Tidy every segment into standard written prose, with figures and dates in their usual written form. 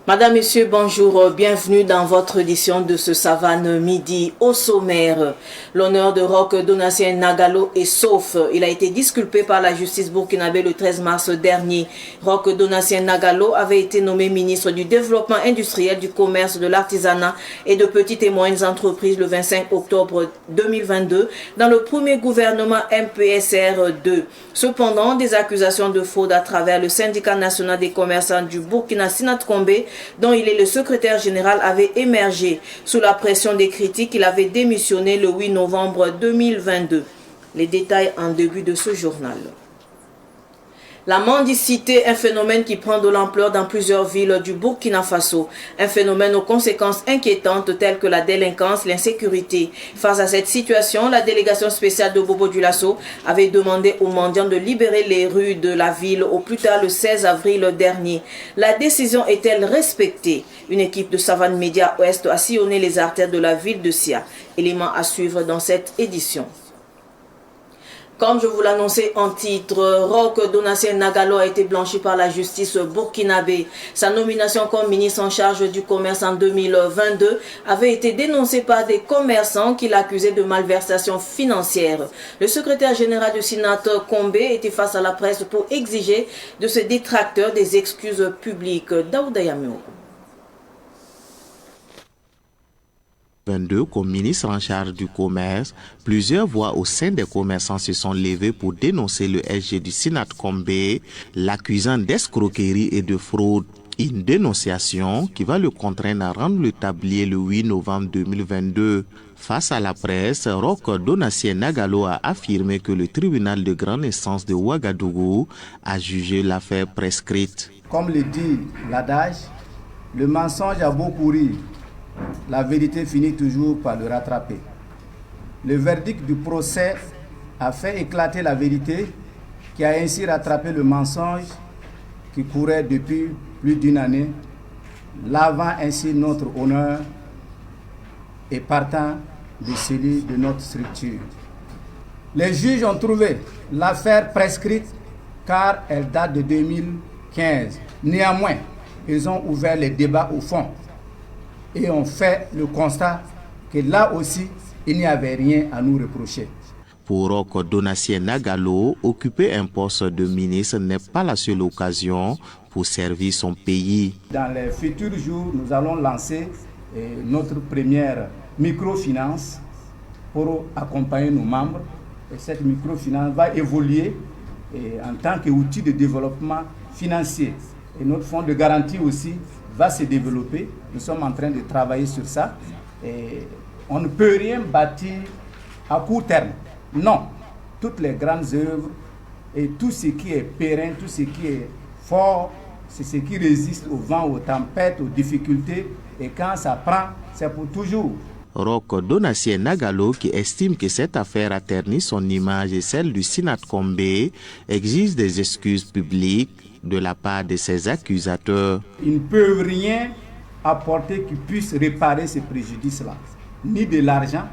Madame, Messieurs, bonjour, bienvenue dans votre édition de ce Savane Midi. Au sommaire, l'honneur de Roch Donatien Nagalo est sauf. Il a été disculpé par la justice burkinabé le 13 mars dernier. Roch Donatien Nagalo avait été nommé ministre du Développement industriel, du commerce, de l'artisanat et de petites et moyennes entreprises le 25 octobre 2022 dans le premier gouvernement MPSR2. Cependant, des accusations de fraude à travers le syndicat national des commerçants du Burkina Sinat Kombe, dont il est le secrétaire général, avait émergé. Sous la pression des critiques, il avait démissionné le 8 novembre 2022. Les détails en début de ce journal. La mendicité, un phénomène qui prend de l'ampleur dans plusieurs villes du Burkina Faso. Un phénomène aux conséquences inquiétantes telles que la délinquance, l'insécurité. Face à cette situation, la délégation spéciale de Bobo Dioulasso avait demandé aux mendiants de libérer les rues de la ville au plus tard le 16 avril dernier. La décision est-elle respectée? Une équipe de Savane Média Ouest a sillonné les artères de la ville de Sia. Élément à suivre dans cette édition. Comme je vous l'annonçais en titre, Roch Donatien Nagalo a été blanchi par la justice burkinabé. Sa nomination comme ministre en charge du commerce en 2022 avait été dénoncée par des commerçants qui l'accusaient de malversation financière. Le secrétaire général du Sinat Kombe était face à la presse pour exiger de ses détracteurs des excuses publiques. Daouda Yamio. Comme ministre en charge du commerce, plusieurs voix au sein des commerçants se sont levées pour dénoncer le SG du Sinat Kombe, l'accusant d'escroquerie et de fraude. Une dénonciation qui va le contraindre à rendre le tablier le 8 novembre 2022. Face à la presse, Roch Donatien Nagalo a affirmé que le tribunal de grande instance de Ouagadougou a jugé l'affaire prescrite. Comme le dit l'adage, le mensonge a beau courir, la vérité finit toujours par le rattraper. Le verdict du procès a fait éclater la vérité qui a ainsi rattrapé le mensonge qui courait depuis plus d'une année, lavant ainsi notre honneur et partant de celui de notre structure. Les juges ont trouvé l'affaire prescrite car elle date de 2015. Néanmoins, ils ont ouvert les débats au fond et ont fait le constat que là aussi, il n'y avait rien à nous reprocher. Pour Roch Donatien Nagalo, occuper un poste de ministre n'est pas la seule occasion pour servir son pays. Dans les futurs jours, nous allons lancer notre première microfinance pour accompagner nos membres. Et cette microfinance va évoluer en tant qu'outil de développement financier. Et notre fonds de garantie aussi va se développer. Nous sommes en train de travailler sur ça. Et on ne peut rien bâtir à court terme. Non. Toutes les grandes œuvres et tout ce qui est périn, tout ce qui est fort, c'est ce qui résiste au vent, aux tempêtes, aux difficultés. Et quand ça prend, c'est pour toujours. Roch Donatien Nagalo, qui estime que cette affaire a terni son image et celle du Sinat Kombe, exige des excuses publiques de la part de ses accusateurs. Ils ne peuvent rien apporter qui puisse réparer ces préjudices-là. Ni de l'argent,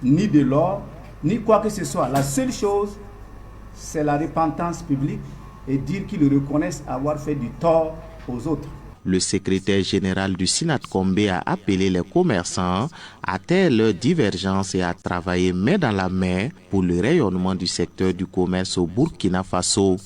ni de l'or, ni quoi que ce soit. La seule chose, c'est la repentance publique et dire qu'ils reconnaissent avoir fait du tort aux autres. Le secrétaire général du Sinat Kombe a appelé les commerçants à taire leurs divergences et à travailler main dans la main pour le rayonnement du secteur du commerce au Burkina Faso.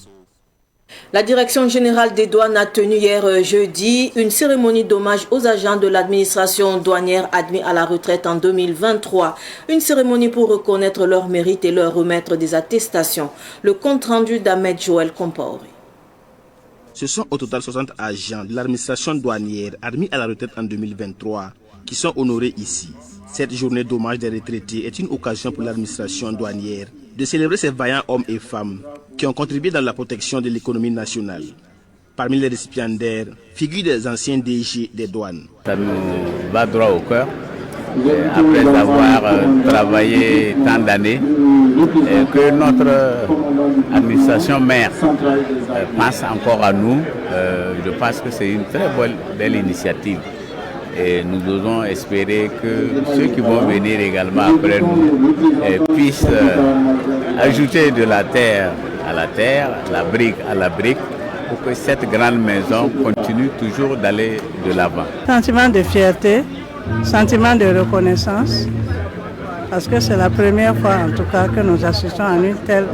La Direction générale des douanes a tenu hier jeudi une cérémonie d'hommage aux agents de l'administration douanière admis à la retraite en 2023. Une cérémonie pour reconnaître leurs mérites et leur remettre des attestations. Le compte-rendu d'Ahmed Joël Compaoré. Ce sont au total 60 agents de l'administration douanière admis à la retraite en 2023 qui sont honorés ici. Cette journée d'hommage des retraités est une occasion pour l'administration douanière de célébrer ces vaillants hommes et femmes qui ont contribué dans la protection de l'économie nationale. Parmi les récipiendaires, figurent des anciens DG des douanes. Ça nous va droit au cœur après avoir travaillé tant d'années, que notre administration mère pense encore à nous. Je pense que c'est une très belle initiative. Et nous osons espérer que ceux qui vont venir également après nous puissent ajouter de la terre à la terre, la brique à la brique, pour que cette grande maison continue toujours d'aller de l'avant. Sentiment de fierté, sentiment de reconnaissance, parce que c'est la première fois en tout cas que nous assistons à une telle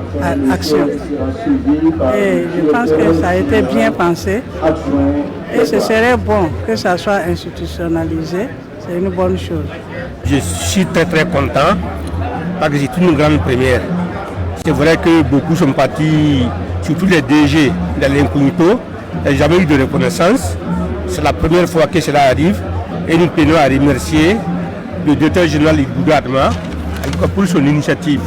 action. Et je pense que ça a été bien pensé et ce serait bon que ça soit institutionnalisé, c'est une bonne chose. Je suis très content parce que c'est une grande première. C'est vrai que beaucoup sont partis, surtout les DG, dans l'incognito. Il n'y a jamais eu de reconnaissance. C'est la première fois que cela arrive et nous tenons à remercier le directeur général Iboudo Adama pour son initiative.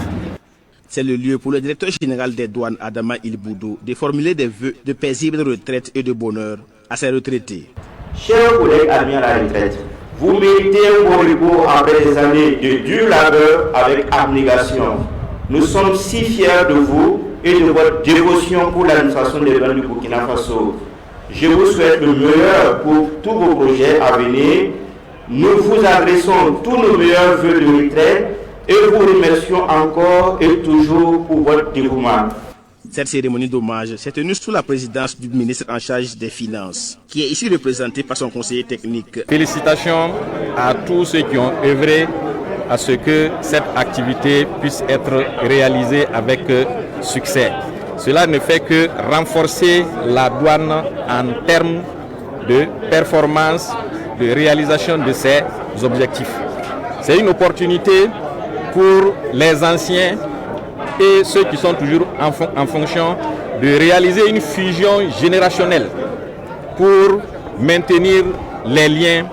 C'est le lieu pour le directeur général des douanes Adama Ilboudo de formuler des vœux de paisible retraite et de bonheur à ses retraités. Chers collègues admis à la retraite, vous méritez un bon repos après des années de dur labeur avec abnégation. Nous sommes si fiers de vous et de votre dévotion pour l'administration des douanes du Burkina Faso. Je vous souhaite le meilleur pour tous vos projets à venir. Nous vous adressons tous nos meilleurs vœux de retraite et vous remercions encore et toujours pour votre dévouement. Cette cérémonie d'hommage s'est tenue sous la présidence du ministre en charge des Finances, qui est ici représenté par son conseiller technique. Félicitations à tous ceux qui ont œuvré à ce que cette activité puisse être réalisée avec succès. Cela ne fait que renforcer la douane en termes de performance, de réalisation de ses objectifs. C'est une opportunité pour les anciens et ceux qui sont toujours en fonction de réaliser une fusion générationnelle pour maintenir les liens,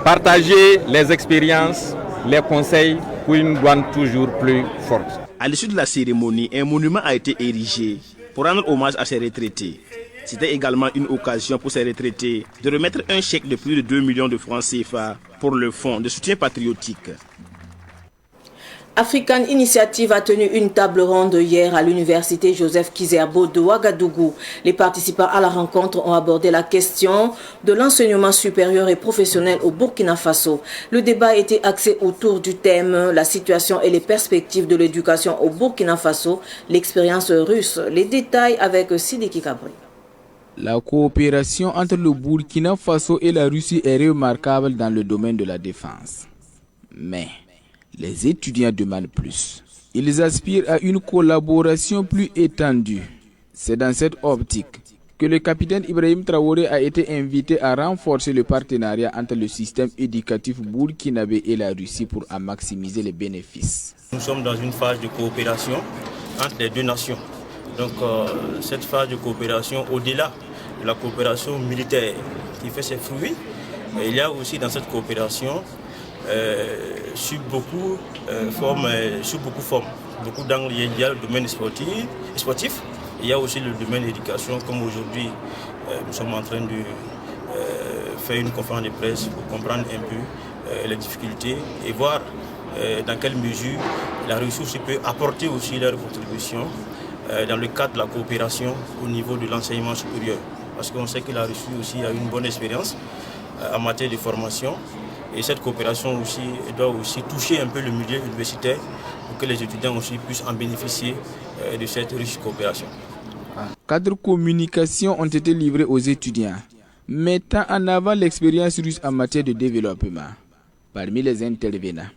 partager les expériences, les conseils pour une douane toujours plus forte. À l'issue de la cérémonie, un monument a été érigé pour rendre hommage à ces retraités. C'était également une occasion pour ces retraités de remettre un chèque de plus de 2 millions de francs CFA pour le fonds de soutien patriotique. African Initiative a tenu une table ronde hier à l'université Joseph Kizerbo de Ouagadougou. Les participants à la rencontre ont abordé la question de l'enseignement supérieur et professionnel au Burkina Faso. Le débat a été axé autour du thème « La situation et les perspectives de l'éducation au Burkina Faso, l'expérience russe ». Les détails avec Sidiki Kabri. La coopération entre le Burkina Faso et la Russie est remarquable dans le domaine de la défense. Mais les étudiants demandent plus. Ils aspirent à une collaboration plus étendue. C'est dans cette optique que le capitaine Ibrahim Traoré a été invité à renforcer le partenariat entre le système éducatif burkinabé et la Russie pour en maximiser les bénéfices. Nous sommes dans une phase de coopération entre les deux nations. Donc cette phase de coopération, au-delà de la coopération militaire qui fait ses fruits, il y a aussi dans cette coopération sur beaucoup formes, beaucoup d'angles. Il y a le domaine sportif, il y a aussi le domaine éducation, comme aujourd'hui nous sommes en train de faire une conférence de presse pour comprendre un peu les difficultés et voir dans quelle mesure la Russie peut apporter aussi leur contribution dans le cadre de la coopération au niveau de l'enseignement supérieur. Parce qu'on sait que la Russie aussi a une bonne expérience en matière de formation. Et cette coopération aussi doit aussi toucher un peu le milieu universitaire pour que les étudiants aussi puissent en bénéficier de cette riche coopération. 4 communications ont été livrées aux étudiants, mettant en avant l'expérience russe en matière de développement. Parmi les intervenants,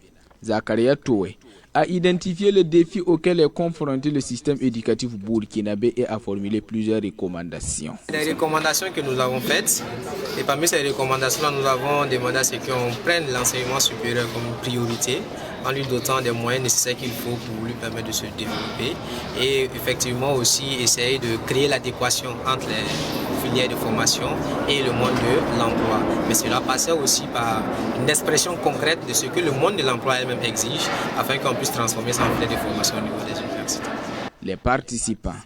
Zakaria Toué a identifié les défis auxquels est confronté le système éducatif burkinabé et a formulé plusieurs recommandations. Les recommandations que nous avons faites, et parmi ces recommandations, nous avons demandé à ce qu'on prenne l'enseignement supérieur comme priorité en lui dotant des moyens nécessaires qu'il faut pour lui permettre de se développer et effectivement aussi essayer de créer l'adéquation entre les filières de formation et le monde de l'emploi. Mais cela passait aussi par une expression concrète de ce que le monde de l'emploi elle-même exige afin qu'on puisse transformer ça en filière de formation au niveau des universités. Les participants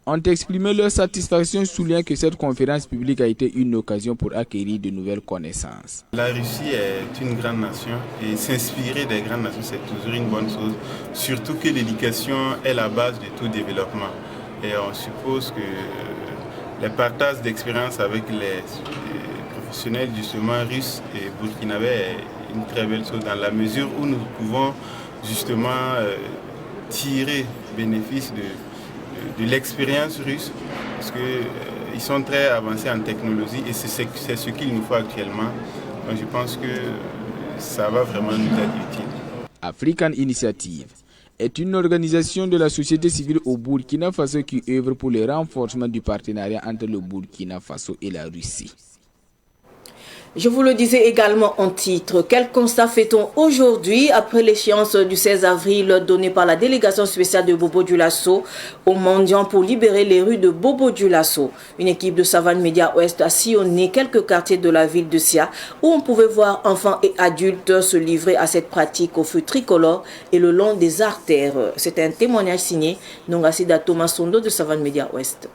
ont exprimé leur satisfaction, soulignant que cette conférence publique a été une occasion pour acquérir de nouvelles connaissances. La Russie est une grande nation et s'inspirer des grandes nations, c'est toujours une bonne chose, surtout que l'éducation est la base de tout développement. Et on suppose que les partages d'expérience avec les professionnels justement russes et burkinabés est une très belle chose dans la mesure où nous pouvons justement tirer bénéfice de l'expérience russe parce qu'ils sont très avancés en technologie et c'est ce qu'il nous faut actuellement. Donc je pense que ça va vraiment nous être utile. African Initiative est une organisation de la société civile au Burkina Faso qui œuvre pour le renforcement du partenariat entre le Burkina Faso et la Russie. Je vous le disais également en titre, quel constat fait-on aujourd'hui après l'échéance du 16 avril donnée par la délégation spéciale de Bobo-Dioulasso aux mendiants pour libérer les rues de Bobo-Dioulasso? Une équipe de Savane Média Ouest a sillonné quelques quartiers de la ville de Sia où on pouvait voir enfants et adultes se livrer à cette pratique au feu tricolore et le long des artères. C'est un témoignage signé Nongasida Thomas Sondo de Savane Média Ouest.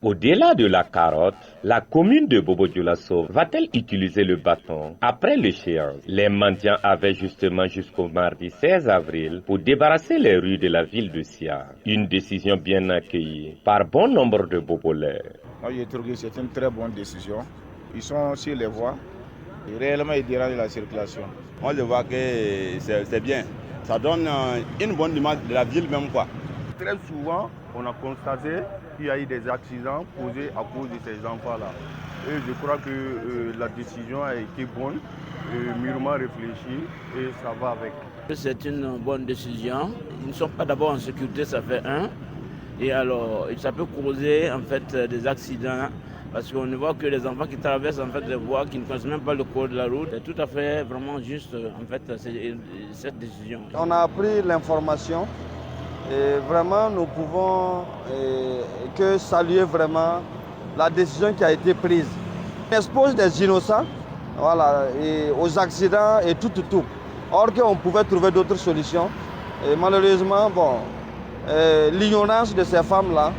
Au-delà de la carotte, la commune de Bobo-Dioulasso va-t-elle utiliser le bâton? Après l'échéance, les mendiants avaient justement jusqu'au mardi 16 avril pour débarrasser les rues de la ville de Sia. Une décision bien accueillie par bon nombre de Bobolais. Moi, je trouve que c'est une très bonne décision. Ils sont sur les voies et réellement ils dérangent la circulation. Moi, je vois que c'est bien. Ça donne une bonne image de la ville même, quoi. Très souvent, on a constaté qu'il y a eu des accidents causés à cause de ces enfants-là. Et je crois que la décision a été bonne, mûrement réfléchie et ça va avec. C'est une bonne décision. Ils ne sont pas d'abord en sécurité, ça fait un. Et alors, ça peut causer en fait des accidents. Parce qu'on voit que les enfants qui traversent en fait des voies, qui ne connaissent même pas le code de la route, c'est tout à fait vraiment juste en fait cette décision. On a appris l'information. Et vraiment, nous pouvons que saluer vraiment la décision qui a été prise. On expose des innocents et aux accidents et tout. Or qu'on pouvait trouver d'autres solutions. Et malheureusement, l'ignorance de ces femmes-là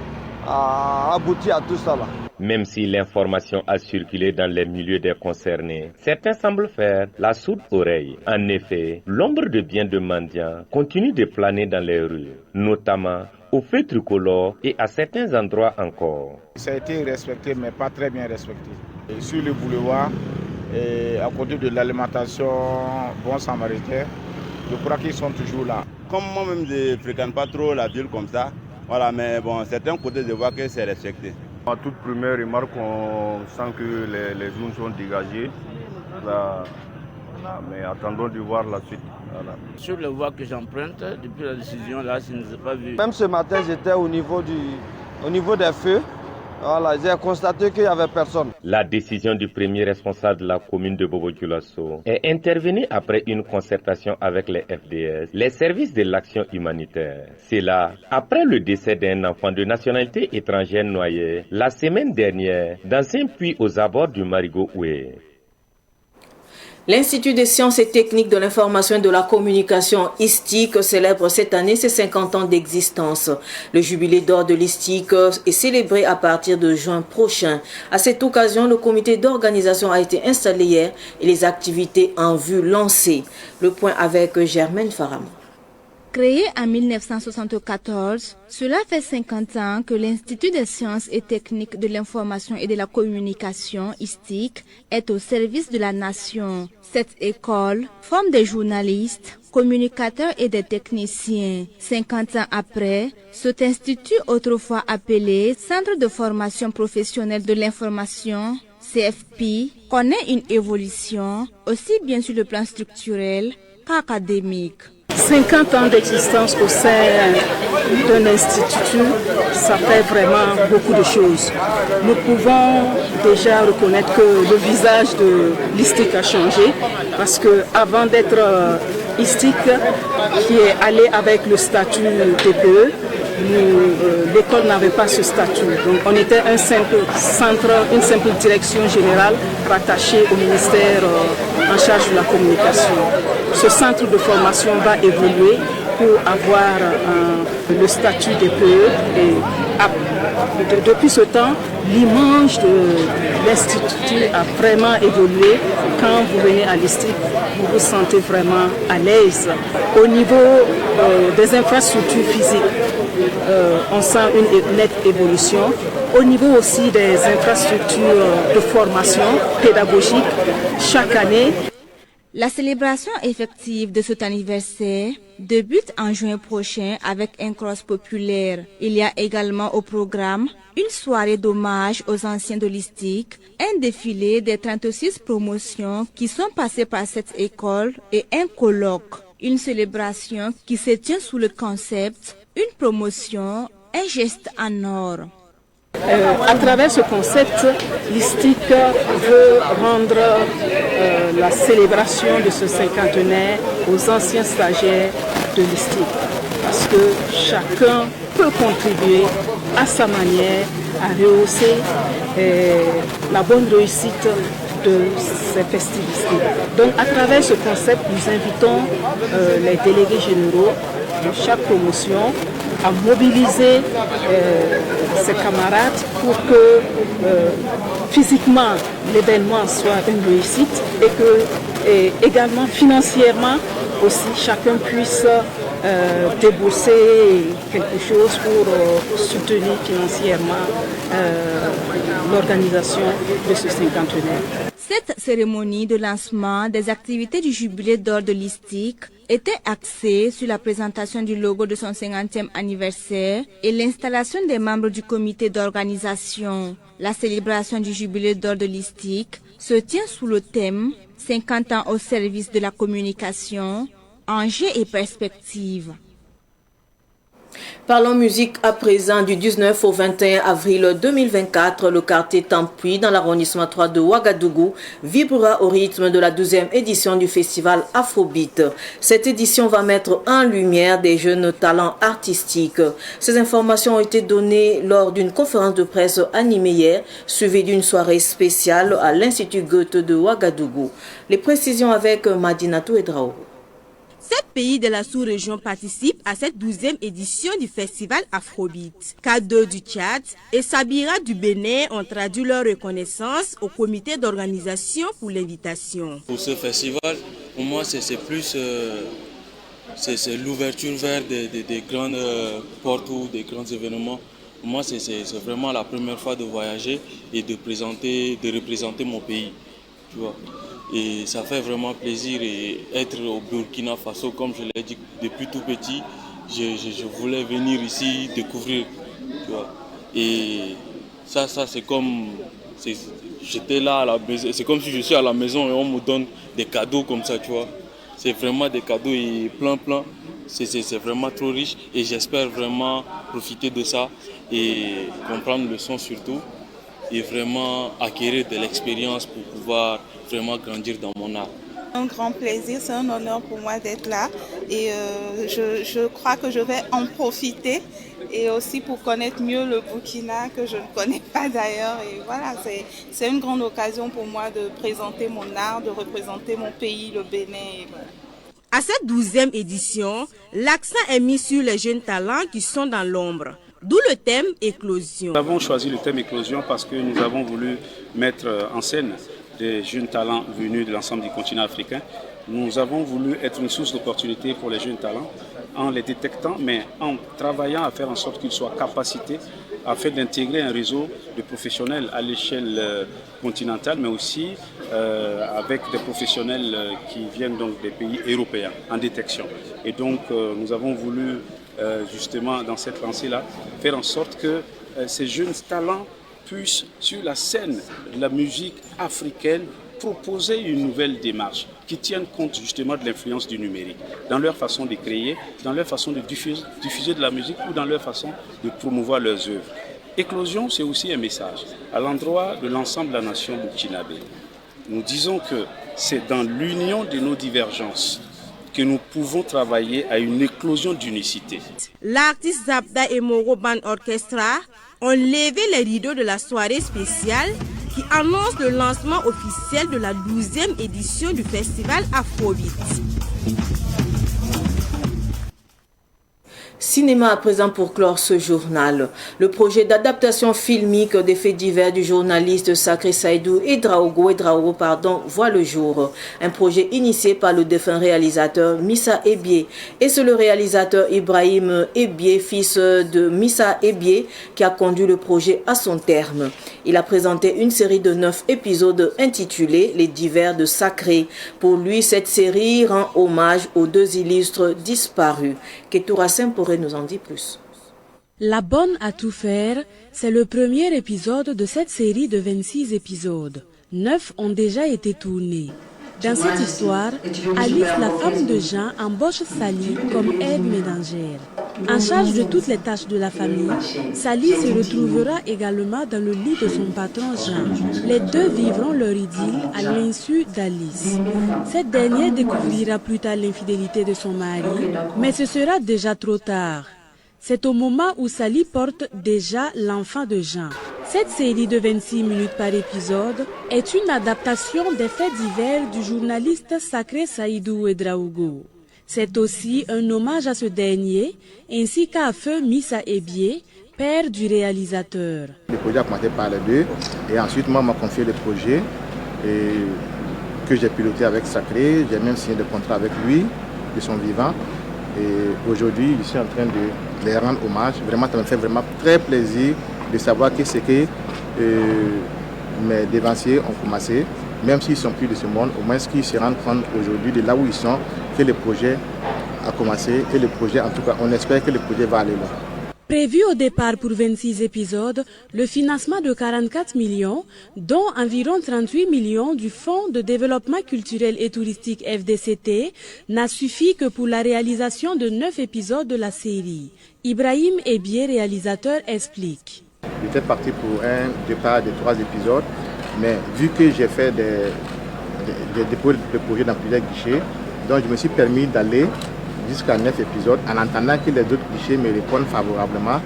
a abouti à tout ça. Même si l'information a circulé dans les milieux des concernés, certains semblent faire la sourde oreille. En effet, l'ombre de biens de mendiants continue de planer dans les rues, notamment au feu tricolore et à certains endroits encore. Ça a été respecté, mais pas très bien respecté. Et sur le boulevard, et à côté de l'alimentation Bon Samaritain, je crois qu'ils sont toujours là. Comme moi-même, je ne fréquente pas trop la ville comme ça, mais certains côtés, je vois que c'est respecté. À toute première remarque, on sent que les zones sont dégagées. Mais attendons de voir la suite. Voilà. Sur les voies que j'emprunte, depuis la décision, là, je ne les ai pas vues. Même ce matin, j'étais au niveau des feux. J'ai constaté qu'il n'y avait personne. La décision du premier responsable de la commune de Bobo-Dioulasso est intervenue après une concertation avec les FDS, les services de l'action humanitaire. C'est là, après le décès d'un enfant de nationalité étrangère noyé la semaine dernière dans un puits aux abords du Marigot Oué. L'Institut des sciences et techniques de l'information et de la communication ISTIC célèbre cette année ses 50 ans d'existence. Le jubilé d'or de l'ISTIC est célébré à partir de juin prochain. À cette occasion, le comité d'organisation a été installé hier et les activités en vue lancées. Le point avec Germaine Faram. Créé en 1974, cela fait 50 ans que l'Institut des sciences et techniques de l'information et de la communication, ISTIC, est au service de la nation. Cette école forme des journalistes, communicateurs et des techniciens. 50 ans après, cet institut, autrefois appelé Centre de formation professionnelle de l'information, CFP, connaît une évolution aussi bien sur le plan structurel qu'académique. 50 ans d'existence au sein d'un institut, ça fait vraiment beaucoup de choses. Nous pouvons déjà reconnaître que le visage de l'ISTIC a changé parce qu'avant d'être ISTIC, qui est allé avec le statut TPE, l'école n'avait pas ce statut. Donc on était un simple centre, une simple direction générale rattachée au ministère en charge de la communication. Ce centre de formation va évoluer pour avoir le statut de PE. Et depuis ce temps, l'image de l'Institut a vraiment évolué. Quand vous venez à l'ISTIC, vous vous sentez vraiment à l'aise. Au niveau des infrastructures physiques, on sent une nette évolution. Au niveau aussi des infrastructures de formation pédagogique, chaque année. La célébration effective de cet anniversaire débute en juin prochain avec un cross populaire. Il y a également au programme une soirée d'hommage aux anciens de l'ISTIC, un défilé des 36 promotions qui sont passées par cette école et un colloque. Une célébration qui se tient sous le concept « Une promotion, un geste en or ». À travers ce concept, l'ISTIC veut rendre la célébration de ce cinquantenaire aux anciens stagiaires de l'ISTIC, parce que chacun peut contribuer à sa manière à rehausser la bonne réussite de ces festivités. Donc à travers ce concept, nous invitons les délégués généraux de chaque promotion à mobiliser ses camarades pour que physiquement l'événement soit une réussite et que également financièrement aussi chacun puisse débourser quelque chose pour soutenir financièrement l'organisation de ce cinquantenaire. Cette cérémonie de lancement des activités du jubilé d'or de l'ISTIC était axée sur la présentation du logo de son 50e anniversaire et l'installation des membres du comité d'organisation. La célébration du jubilé d'or de l'ISTIC se tient sous le thème 50 ans au service de la communication, enjeux et perspectives. Parlons musique à présent. Du 19 au 21 avril 2024, le quartier Tampuy dans l'arrondissement 3 de Ouagadougou vibrera au rythme de la 12e édition du festival Afrobeat. Cette édition va mettre en lumière des jeunes talents artistiques. Ces informations ont été données lors d'une conférence de presse animée hier, suivie d'une soirée spéciale à l'Institut Goethe de Ouagadougou. Les précisions avec Madinatou Edrao. 7 pays de la sous-région participent à cette 12e édition du festival Afrobeat. K2 du Tchad et Sabira du Bénin ont traduit leur reconnaissance au comité d'organisation pour l'invitation. Pour ce festival, pour moi, c'est plus c'est l'ouverture vers des grandes portes ou des grands événements. Pour moi, c'est vraiment la première fois de voyager et de représenter mon pays. Tu vois. Et ça fait vraiment plaisir et être au Burkina Faso, comme je l'ai dit depuis tout petit, je voulais venir ici découvrir. Tu vois. Et ça c'est comme j'étais là à la maison, c'est comme si je suis à la maison et on me donne des cadeaux comme ça, tu vois. C'est vraiment des cadeaux et plein. C'est vraiment trop riche et j'espère vraiment profiter de ça et comprendre le son surtout et vraiment acquérir de l'expérience pour pouvoir vraiment grandir dans mon art. Un grand plaisir, c'est un honneur pour moi d'être là et je crois que je vais en profiter et aussi pour connaître mieux le Burkina que je ne connais pas d'ailleurs. Et voilà, c'est une grande occasion pour moi de présenter mon art, de représenter mon pays, le Bénin. À cette 12e édition, l'accent est mis sur les jeunes talents qui sont dans l'ombre. D'où le thème éclosion. Nous avons choisi le thème éclosion parce que nous avons voulu mettre en scène des jeunes talents venus de l'ensemble du continent africain. Nous avons voulu être une source d'opportunité pour les jeunes talents en les détectant, mais en travaillant à faire en sorte qu'ils soient capacités afin d'intégrer un réseau de professionnels à l'échelle continentale, mais aussi avec des professionnels qui viennent donc des pays européens en détection. Et donc nous avons voulu justement dans cette lancée-là faire en sorte que ces jeunes talents puissent sur la scène de la musique africaine proposer une nouvelle démarche qui tienne compte justement de l'influence du numérique dans leur façon de créer, dans leur façon de diffuser de la musique ou dans leur façon de promouvoir leurs œuvres. Éclosion, c'est aussi un message à l'endroit de l'ensemble de la nation burkinabé. Nous disons que c'est dans l'union de nos divergences que nous pouvons travailler à une éclosion d'unicité. L'artiste Zabda et Moro Band Orchestra ont levé les rideaux de la soirée spéciale qui annonce le lancement officiel de la 12e édition du festival Afrobeat. Cinéma à présent pour clore ce journal. Le projet d'adaptation filmique des faits divers du journaliste Sacré Saïdou Ouedraogo voit le jour. Un projet initié par le défunt réalisateur Missa Ebié. Et c'est le réalisateur Ibrahim Ebié, fils de Missa Ebié, qui a conduit le projet à son terme. Il a présenté une série de 9 épisodes intitulés Les divers de Sacré. Pour lui, cette série rend hommage aux 2 illustres disparus. Ketourassin pourrait nous en dire plus. La bonne à tout faire, c'est le premier épisode de cette série de 26 épisodes. 9 ont déjà été tournés. Dans cette histoire, Alice, la femme de Jean, embauche Sally comme aide ménagère. En charge de toutes les tâches de la famille, Sally se retrouvera également dans le lit de son patron Jean. Les 2 vivront leur idylle à l'insu d'Alice. Cette dernière découvrira plus tard l'infidélité de son mari, mais ce sera déjà trop tard. C'est au moment où Sally porte déjà l'enfant de Jean. Cette série de 26 minutes par épisode est une adaptation des faits divers du journaliste Sacré Saïdou Ouedraogo. C'est aussi un hommage à ce dernier, ainsi qu'à Feu Missa Ebié, père du réalisateur. Le projet a commencé par les 2 et ensuite moi m'a confié le projet que j'ai piloté avec Sacré. J'ai même signé de contrat avec lui, de son vivant. Et aujourd'hui, je suis en train de les rendre hommage. Vraiment, ça me fait vraiment très plaisir de savoir que ce que mes dévanciers ont commencé, même s'ils ne sont plus de ce monde, au moins qu'ils se rendent compte aujourd'hui de là où ils sont, que le projet a commencé. Et le projet, en tout cas, on espère que le projet va aller loin. Prévu au départ pour 26 épisodes, le financement de 44 millions, dont environ 38 millions du Fonds de développement culturel et touristique FDCT, n'a suffi que pour la réalisation de 9 épisodes de la série. Ibrahim Ebié, réalisateur, explique. J'étais parti pour un départ de 3 épisodes, mais vu que j'ai fait des dépôts de projets dans plusieurs guichets, donc je me suis permis d'aller jusqu'à 9 épisodes en attendant que les autres guichets me répondent favorablement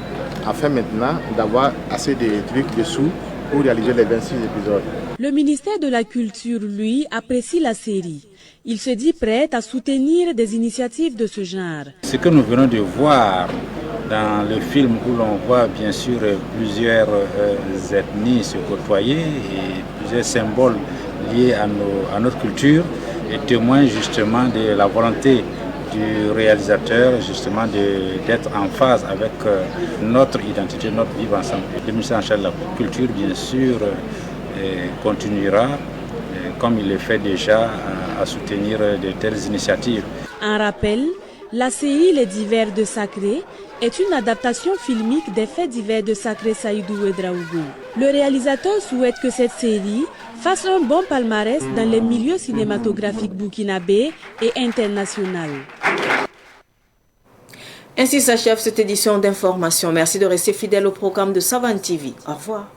afin maintenant d'avoir assez de trucs dessous pour réaliser les 26 épisodes. Le ministère de la Culture, lui, apprécie la série. Il se dit prêt à soutenir des initiatives de ce genre. Ce que nous venons de voir dans le film où l'on voit bien sûr plusieurs ethnies se côtoyer et plusieurs symboles liés à notre culture est témoin justement de la volonté du réalisateur justement d'être en phase avec notre identité, notre vivre ensemble. Le ministère en charge de la culture bien sûr continuera comme il le fait déjà à soutenir de telles initiatives. En rappel, la série Les divers de Sacré est une adaptation filmique des faits divers de Sacré Saïdou Ouedraogo. Le réalisateur souhaite que cette série fasse un bon palmarès dans les milieux cinématographiques burkinabés et internationaux. Ainsi s'achève cette édition d'information. Merci de rester fidèle au programme de Savane TV. Au revoir.